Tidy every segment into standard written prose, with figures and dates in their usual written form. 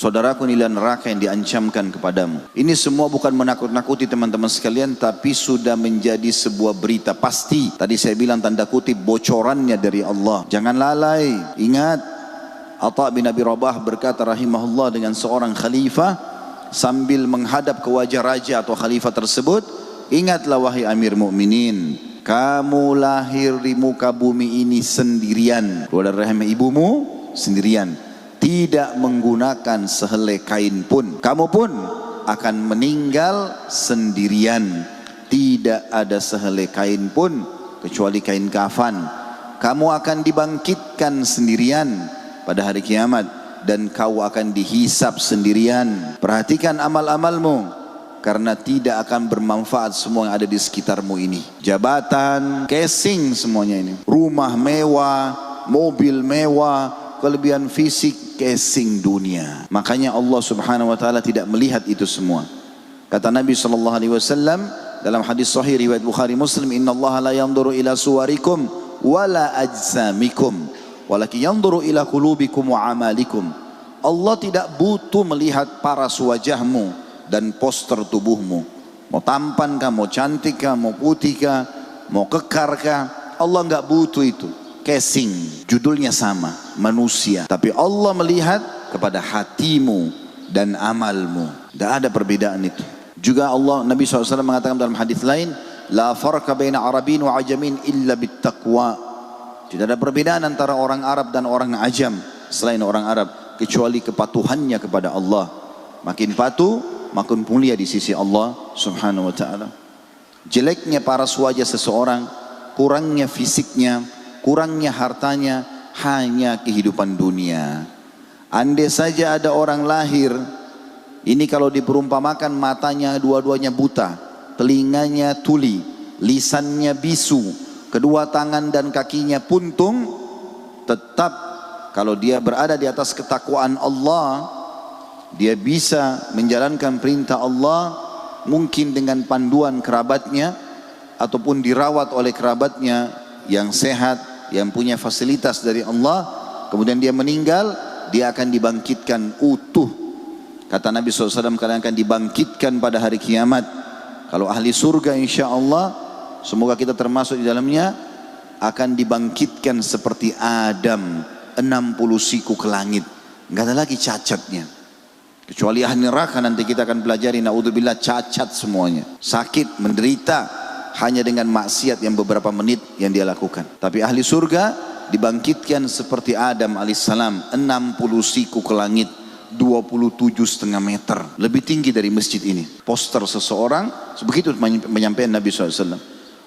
saudaraku inilah neraka yang diancamkan kepadamu. Ini semua bukan menakut-nakuti teman-teman sekalian, tapi sudah menjadi sebuah berita pasti. Tadi saya bilang tanda kutip bocorannya dari Allah. Jangan lalai. Ingat, Atha bin Abi Rabah berkata rahimahullah dengan seorang khalifah sambil menghadap ke wajah raja atau khalifah tersebut, ingatlah wahai Amir Mukminin, kamu lahir di muka bumi ini sendirian, keluar dari rahim ibumu sendirian, tidak menggunakan sehelai kain pun. Kamu pun akan meninggal sendirian, tidak ada sehelai kain pun kecuali kain kafan. Kamu akan dibangkitkan sendirian pada hari kiamat dan kau akan dihisap sendirian. Perhatikan amal-amalmu, karena tidak akan bermanfaat semua yang ada di sekitarmu ini. Jabatan, casing semuanya ini, rumah mewah, mobil mewah, kelebihan fisik, casing dunia. Makanya Allah Subhanahu wa taala tidak melihat itu semua. Kata Nabi sallallahu alaihi wasallam dalam hadis sahih riwayat Bukhari Muslim, innallaha la yanzuru ila suwarikum wala ajsamikum walakin yanzuru ila qulubikum wa amalikum. Allah tidak butuh melihat paras wajahmu dan poster tubuhmu. Mau tampan kah, mau cantik kah, mau putih kah, mau kekar kah, Allah enggak butuh itu. Casing, judulnya sama, manusia. Tapi Allah melihat kepada hatimu dan amalmu. Tidak ada perbedaan itu. Juga Allah, Nabi SAW mengatakan dalam hadis lain, la farqa baina Arabin wa ajamin illa bittaqwa. Tidak ada perbedaan antara orang Arab dan orang ajam selain orang Arab, kecuali kepatuhannya kepada Allah. Makin patuh, makin mulia di sisi Allah Subhanahu wa taala. Jeleknya paras wajah seseorang, kurangnya fisiknya, kurangnya hartanya, hanya kehidupan dunia. Andai saja ada orang lahir, ini kalau diperumpamakan matanya dua-duanya buta, telinganya tuli, lisannya bisu, kedua tangan dan kakinya puntung, tetap kalau dia berada di atas ketakwaan Allah, dia bisa menjalankan perintah Allah, mungkin dengan panduan kerabatnya ataupun dirawat oleh kerabatnya yang sehat, yang punya fasilitas dari Allah. Kemudian dia meninggal, dia akan dibangkitkan utuh. Kata Nabi SAW, kalian akan dibangkitkan pada hari kiamat. Kalau ahli surga insya Allah, semoga kita termasuk di dalamnya, akan dibangkitkan seperti Adam, 60 siku ke langit. Enggak ada lagi cacatnya. Kecuali ahli neraka, nanti kita akan pelajari, naudzubillah, cacat semuanya, sakit, menderita hanya dengan maksiat yang beberapa menit yang dia lakukan. Tapi ahli surga dibangkitkan seperti Adam alaihissalam, 60 siku ke langit, 27,5 meter, lebih tinggi dari masjid ini. Poster seseorang, begitu menyampaikan Nabi SAW,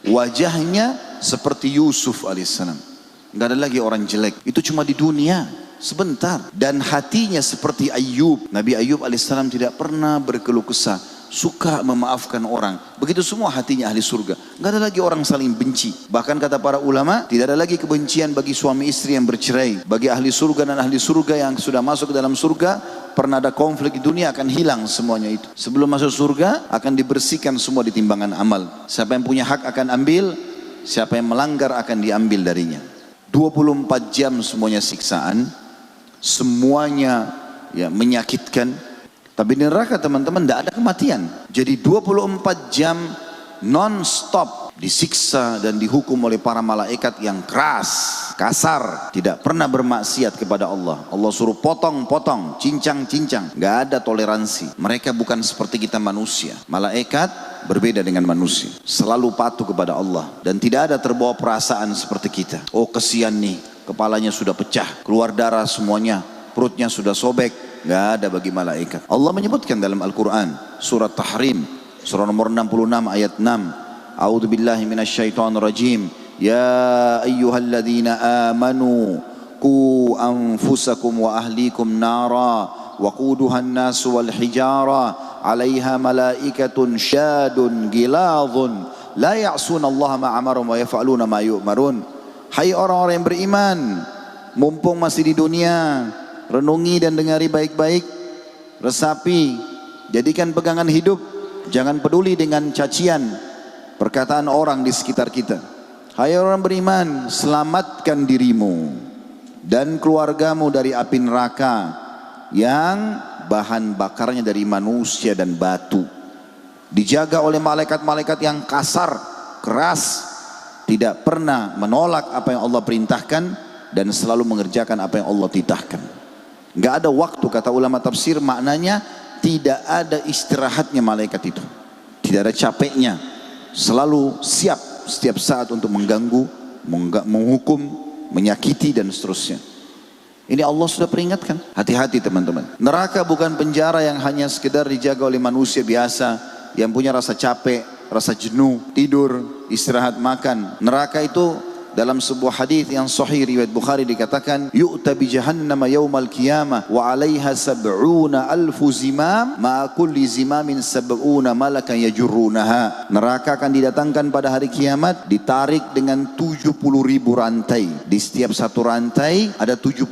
wajahnya seperti Yusuf alaihissalam. Nggak ada lagi orang jelek, itu cuma di dunia sebentar. Dan hatinya seperti Ayub. Nabi Ayub alaihissalam tidak pernah berkeluh kesah, suka memaafkan orang. Begitu semua hatinya ahli surga. Nggak ada lagi orang saling benci. Bahkan kata para ulama, tidak ada lagi kebencian bagi suami istri yang bercerai. Bagi ahli surga dan ahli surga yang sudah masuk ke dalam surga, pernah ada konflik di dunia akan hilang semuanya itu. Sebelum masuk surga akan dibersihkan semua di timbangan amal. Siapa yang punya hak akan ambil, siapa yang melanggar akan diambil darinya. 24 jam semuanya siksaan, semuanya ya menyakitkan. Tapi di neraka teman-teman tidak ada kematian. Jadi 24 jam non-stop disiksa dan dihukum oleh para malaikat yang keras, kasar, tidak pernah bermaksiat kepada Allah. Allah suruh potong-potong, cincang-cincang, nggak ada toleransi. Mereka bukan seperti kita manusia. Malaikat berbeda dengan manusia, selalu patuh kepada Allah dan tidak ada terbawa perasaan seperti kita. Oh kesian nih, kepalanya sudah pecah, keluar darah semuanya, perutnya sudah sobek. Nggak ada bagi malaikat. Allah menyebutkan dalam Al-Quran surat Tahrim, surah nomor 66 ayat 6, A'udzu billahi minasyaitonir rajim. Ya ayyuhalladzina amanu qu anfusakum wa ahlikum nara waquduhan nasu wal hijara 'alaiha malaikatun syadun giladhun la ya'sunallaha ma amarum wa yaf'aluna ma yu'marun. Hai orang-orang yang beriman, mumpung masih di dunia, renungi dan dengari baik-baik, resapi, jadikan pegangan hidup, jangan peduli dengan cacian perkataan orang di sekitar kita. Hai orang beriman, selamatkan dirimu dan keluargamu dari api neraka yang bahan bakarnya dari manusia dan batu. Dijaga oleh malaikat-malaikat yang kasar, keras, tidak pernah menolak apa yang Allah perintahkan dan selalu mengerjakan apa yang Allah titahkan. Nggak ada waktu, kata ulama tafsir, maknanya tidak ada istirahatnya malaikat itu, tidak ada capeknya, selalu siap setiap saat untuk mengganggu, menghukum, menyakiti dan seterusnya. Ini Allah sudah peringatkan, hati-hati teman-teman. Neraka bukan penjara yang hanya sekedar dijaga oleh manusia biasa yang punya rasa capek, rasa jenuh, tidur, istirahat, makan. Neraka itu dalam sebuah hadis yang sahih riwayat Bukhari dikatakan, yu'ta bi jahannam yaumal qiyamah wa 'alaiha sab'una alfu zimam ma kulli zimamin sab'una malakan yajurrunaha. Neraka akan didatangkan pada hari kiamat ditarik dengan 70.000 rantai. Di setiap satu rantai ada 70.000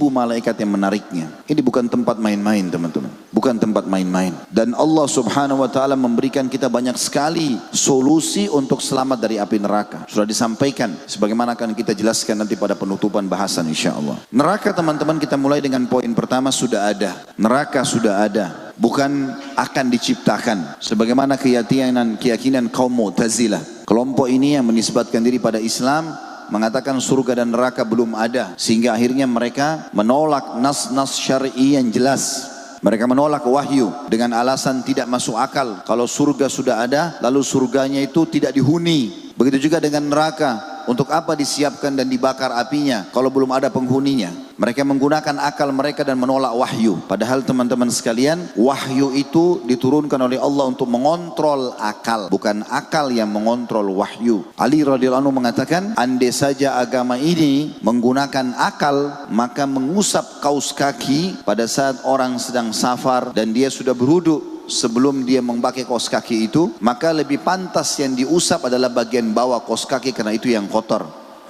malaikat yang menariknya. Ini bukan tempat main-main teman-teman, bukan tempat main-main. Dan Allah Subhanahu wa taala memberikan kita banyak sekali solusi untuk selamat dari api neraka. Sudah disampaikan sebagaimana akan kita jelaskan nanti pada penutupan bahasan insyaallah. Neraka teman-teman, kita mulai dengan poin pertama, sudah ada. Neraka sudah ada, bukan akan diciptakan. Sebagaimana keyakinan kaum Mu'tazilah. Kelompok ini yang menisbatkan diri pada Islam mengatakan surga dan neraka belum ada, sehingga akhirnya mereka menolak nas-nas syar'i yang jelas. Mereka menolak wahyu dengan alasan tidak masuk akal. Kalau surga sudah ada, lalu surganya itu tidak dihuni. Begitu juga dengan neraka. Untuk apa disiapkan dan dibakar apinya kalau belum ada penghuninya? Mereka menggunakan akal mereka dan menolak wahyu. Padahal teman-teman sekalian, wahyu itu diturunkan oleh Allah untuk mengontrol akal, bukan akal yang mengontrol wahyu. Ali radhiyallahu anhu mengatakan, andai saja agama ini menggunakan akal, maka mengusap kaus kaki pada saat orang sedang safar dan dia sudah berwudu sebelum dia memakai kaos kaki itu, maka lebih pantas yang diusap adalah bagian bawah kaos kaki karena itu yang kotor.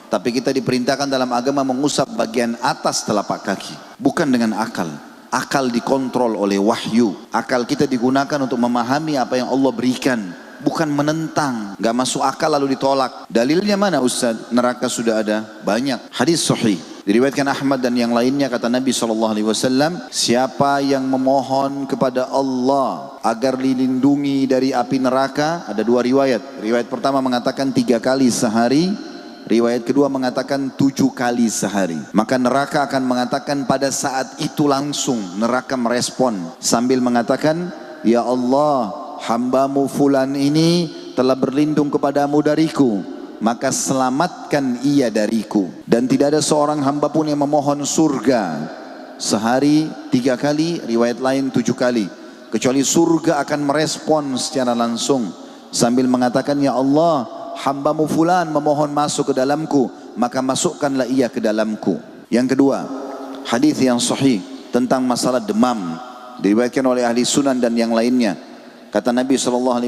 Tapi kita diperintahkan dalam agama mengusap bagian atas telapak kaki, bukan dengan akal. Akal dikontrol oleh wahyu. Akal kita digunakan untuk memahami apa yang Allah berikan, bukan menentang. Gak masuk akal lalu ditolak. Dalilnya mana Ustaz? Neraka sudah ada banyak. Hadis sahih diriwayatkan Ahmad dan yang lainnya, kata Nabi SAW, siapa yang memohon kepada Allah agar dilindungi dari api neraka, ada dua riwayat. Riwayat pertama mengatakan 3 kali sehari, riwayat kedua mengatakan 7 kali sehari. Maka neraka akan mengatakan pada saat itu langsung, neraka merespon sambil mengatakan, ya Allah, hambamu fulan ini telah berlindung kepadamu dariku, maka selamatkan ia dariku. Dan tidak ada seorang hamba pun yang memohon surga sehari 3 kali, riwayat lain 7 kali, kecuali surga akan merespon secara langsung sambil mengatakan, ya Allah, hambamu fulan memohon masuk ke dalamku, maka masukkanlah ia ke dalamku. Yang kedua, hadis yang sahih tentang masalah demam, diriwayatkan oleh ahli sunan dan yang lainnya. Kata Nabi SAW,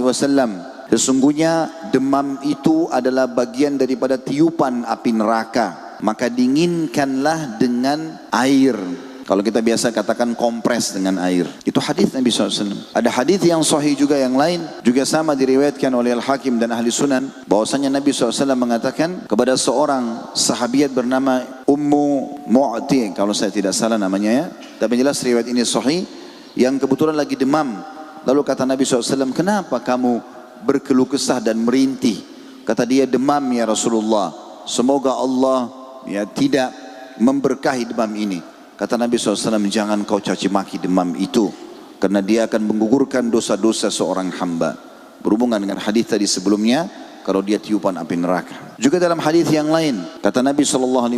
sesungguhnya demam itu adalah bagian daripada tiupan api neraka, maka dinginkanlah dengan air. Kalau kita biasa katakan kompres dengan air. Itu hadis Nabi SAW. Ada hadis yang sahih juga yang lain, juga sama diriwayatkan oleh Al-Hakim dan ahli sunan, bahwasanya Nabi SAW mengatakan kepada seorang sahabiat bernama Ummu Mu'ti, kalau saya tidak salah namanya ya, tapi jelas riwayat ini sahih, yang kebetulan lagi demam. Lalu kata Nabi SAW, kenapa kamu berkeluh kesah dan merintih? Kata dia, demam ya Rasulullah, semoga Allah ya tidak memberkahi demam ini. Kata Nabi SAW, jangan kau caci maki demam itu, karena dia akan menggugurkan dosa-dosa seorang hamba. Berhubungan dengan hadis tadi sebelumnya, kalau dia tiupan api neraka. Juga dalam hadis yang lain, kata Nabi SAW,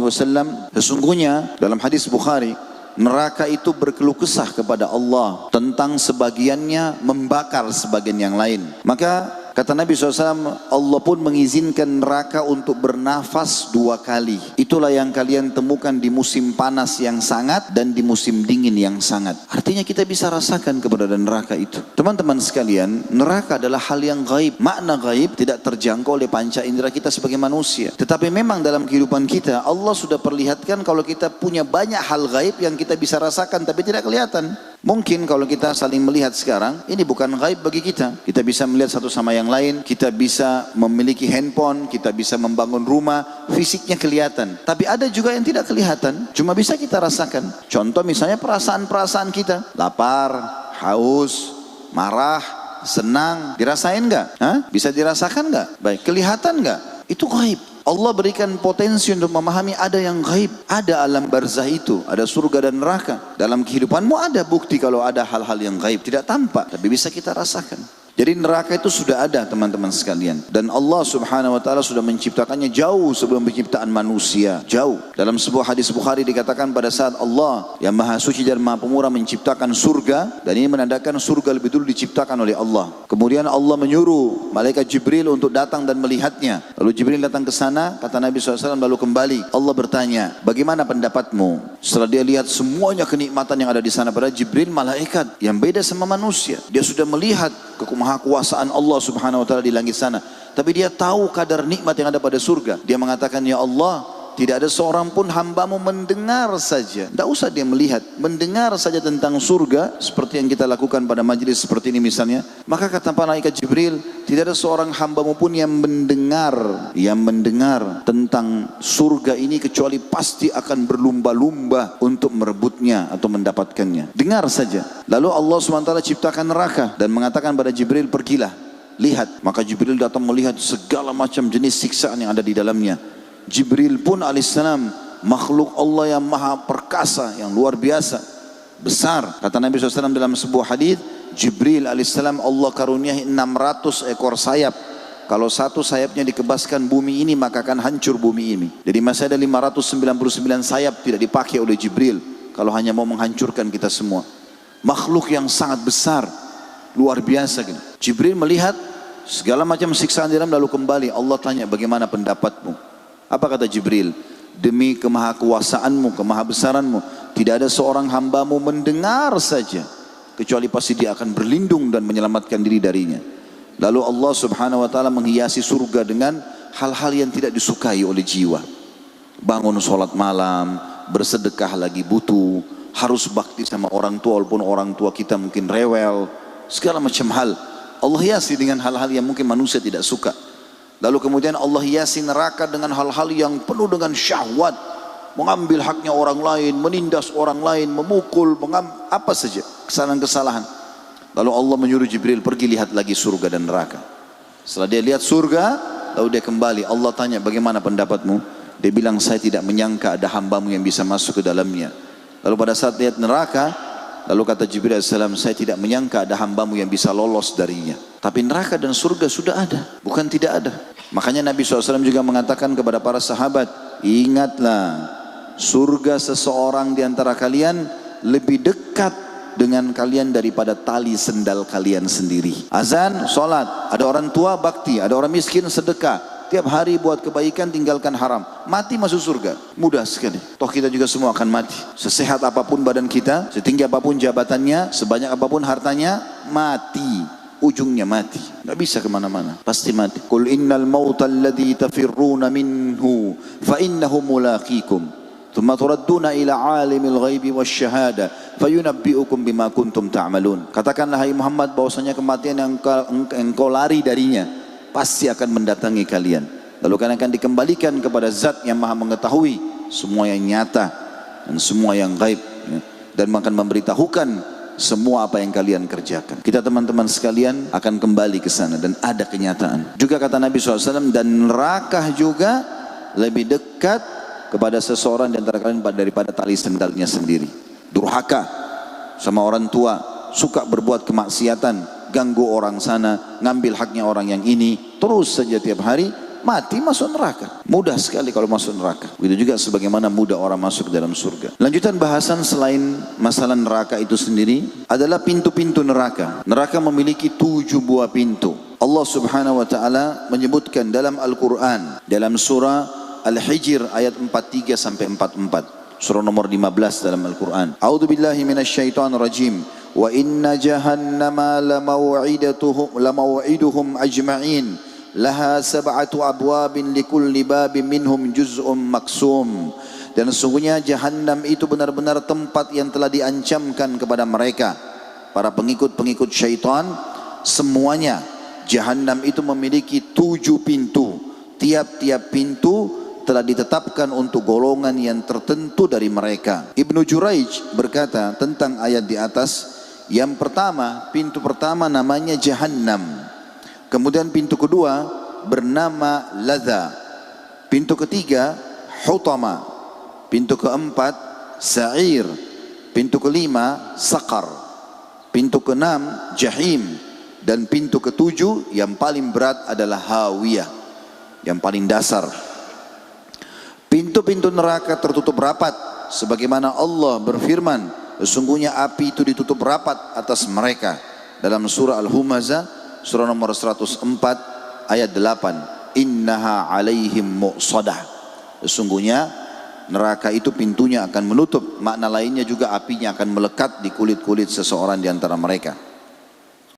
sesungguhnya dalam hadis Bukhari, neraka itu berkeluh kesah kepada Allah tentang sebagiannya membakar sebagian yang lain. Maka kata Nabi SAW, Allah pun mengizinkan neraka untuk bernafas 2 kali. Itulah yang kalian temukan di musim panas yang sangat dan di musim dingin yang sangat. Artinya kita bisa rasakan keberadaan neraka itu. Teman-teman sekalian, neraka adalah hal yang gaib. Makna gaib tidak terjangkau oleh panca indera kita sebagai manusia. Tetapi memang dalam kehidupan kita, Allah sudah perlihatkan kalau kita punya banyak hal gaib yang kita bisa rasakan tapi tidak kelihatan. Mungkin kalau kita saling melihat sekarang, ini bukan gaib bagi kita. Kita bisa melihat satu sama yang lain, kita bisa memiliki handphone, kita bisa membangun rumah, fisiknya kelihatan. Tapi ada juga yang tidak kelihatan, cuma bisa kita rasakan. Contoh misalnya perasaan-perasaan kita, lapar, haus, marah, senang, dirasain nggak? Bisa dirasakan nggak? Baik, kelihatan nggak? Itu gaib. Allah berikan potensi untuk memahami ada yang gaib, ada alam barzah itu, ada surga dan neraka. Dalam kehidupanmu ada bukti kalau ada hal-hal yang gaib, tidak tampak, tapi bisa kita rasakan. Jadi neraka itu sudah ada teman-teman sekalian. Dan Allah subhanahu wa ta'ala sudah menciptakannya jauh sebelum penciptaan manusia. Jauh. Dalam sebuah hadis Bukhari dikatakan pada saat Allah yang maha suci dan maha pemurah menciptakan surga. Dan ini menandakan surga lebih dulu diciptakan oleh Allah. Kemudian Allah menyuruh malaikat Jibril untuk datang dan melihatnya. Lalu Jibril datang ke sana, kata Nabi SAW, lalu kembali. Allah bertanya, bagaimana pendapatmu? Setelah dia lihat semuanya kenikmatan yang ada di sana, pada Jibril malaikat yang beda sama manusia. Dia sudah melihat kemahakuasaan Allah subhanahu wa ta'ala di langit sana. Tapi dia tahu kadar nikmat yang ada pada surga. Dia mengatakan, ya Allah, tidak ada seorang pun hambamu mendengar saja. Tidak usah dia melihat, mendengar saja tentang surga. Seperti yang kita lakukan pada majelis seperti ini misalnya. Maka kata malaikat Jibril, tidak ada seorang hambamu pun yang mendengar tentang surga ini, kecuali pasti akan berlumba-lumba untuk merebutnya atau mendapatkannya. Dengar saja. Lalu Allah SWT ciptakan neraka dan mengatakan pada Jibril, pergilah, lihat. Maka Jibril datang melihat segala macam jenis siksaan yang ada di dalamnya. Jibril pun alaihissalam makhluk Allah yang maha perkasa, yang luar biasa besar. Kata Nabi SAW dalam sebuah hadis, Jibril alaihissalam Allah karuniai 600 ekor sayap. Kalau satu sayapnya dikebaskan bumi ini, maka akan hancur bumi ini. Jadi masih ada 599 sayap tidak dipakai oleh Jibril kalau hanya mau menghancurkan kita semua. Makhluk yang sangat besar, luar biasa gitu. Jibril melihat segala macam siksaan di dalam, lalu kembali. Allah tanya, bagaimana pendapatmu? Apa kata Jibril? Demi kemahakuasaanmu, kemahabesaranmu, tidak ada seorang hambamu mendengar saja, kecuali pasti dia akan berlindung dan menyelamatkan diri darinya. Lalu Allah subhanahu wa ta'ala menghiasi surga dengan hal-hal yang tidak disukai oleh jiwa. Bangun sholat malam, bersedekah lagi butuh, harus bakti sama orang tua walaupun orang tua kita mungkin rewel, segala macam hal Allah hiasi dengan hal-hal yang mungkin manusia tidak suka. Lalu kemudian Allah hiasi neraka dengan hal-hal yang penuh dengan syahwat, mengambil haknya orang lain, menindas orang lain, memukul, apa saja kesalahan-kesalahan. Lalu Allah menyuruh Jibril, pergi lihat lagi surga dan neraka. Setelah dia lihat surga, lalu dia kembali. Allah tanya, bagaimana pendapatmu? Dia bilang, saya tidak menyangka ada hambamu yang bisa masuk ke dalamnya. Lalu pada saat lihat neraka, lalu kata Jibril AS, saya tidak menyangka ada hambamu yang bisa lolos darinya. Tapi neraka dan surga sudah ada, bukan tidak ada. Makanya Nabi SAW juga mengatakan kepada para sahabat, ingatlah, surga seseorang di antara kalian lebih dekat dengan kalian daripada tali sendal kalian sendiri. Azan, sholat, ada orang tua bakti, ada orang miskin sedekah, tiap hari buat kebaikan, tinggalkan haram, mati masuk surga. Mudah sekali. Toh kita juga semua akan mati. Sesehat apapun badan kita, setinggi apapun jabatannya, sebanyak apapun hartanya, mati. Ujungnya mati, nggak bisa kemana-mana, pasti mati. Qul innal mauta alladhi tafirruna minhu fa innahu mulaqikum thumma turadduna ila alimil ghaibi wasyahada fayunabbiukum bima kuntum ta'malun. Katakanlah hai Muhammad, bahwasanya kematian yang engkau lari darinya pasti akan mendatangi kalian. Lalu kalian akan dikembalikan kepada zat yang maha mengetahui semua yang nyata dan semua yang gaib, dan akan memberitahukan semua apa yang kalian kerjakan. Kita teman-teman sekalian akan kembali ke sana dan ada kenyataan. Juga kata Nabi SAW, dan neraka juga lebih dekat kepada seseorang di antara kalian daripada tali sendalnya sendiri. Durhaka sama orang tua, suka berbuat kemaksiatan, ganggu orang sana, ngambil haknya orang yang ini, terus saja tiap hari, mati masuk neraka. Mudah sekali kalau masuk neraka. Begitu juga sebagaimana mudah orang masuk ke dalam surga. Lanjutan bahasan selain masalah neraka itu sendiri adalah pintu-pintu neraka. Neraka memiliki 7 buah pintu. Allah subhanahu wa ta'ala menyebutkan dalam Al-Quran, dalam surah Al-Hijr ayat 43 sampai 44. Surah nomor 15 dalam Al-Quran. A'udzu billahi minasyaitonir rajim. Wa inna jahannama lamaw'iduhum ajma'in. Laha sab'atu abwabin likulli babin minhum juz'un maksum Dan sesungguhnya Jahannam itu benar-benar tempat yang telah diancamkan kepada mereka, para pengikut-pengikut syaitan. Semuanya Jahannam itu memiliki 7 pintu. Tiap-tiap pintu telah ditetapkan untuk golongan yang tertentu dari mereka. Ibnu Juraij berkata tentang ayat di atas, yang pertama, pintu pertama namanya Jahannam. Kemudian pintu kedua bernama Ladza. Pintu ketiga Hutama. Pintu keempat Sa'ir. Pintu kelima Saqar. Pintu keenam Jahim. Dan pintu ketujuh yang paling berat adalah Hawiyah, yang paling dasar. Pintu-pintu neraka tertutup rapat, sebagaimana Allah berfirman, sesungguhnya api itu ditutup rapat atas mereka. Dalam surah Al-Humazah, surah nomor 104 ayat 8. Innaha alaihim mu'sadah. Sesungguhnya neraka itu pintunya akan menutup. Makna lainnya juga apinya akan melekat di kulit-kulit seseorang di antara mereka.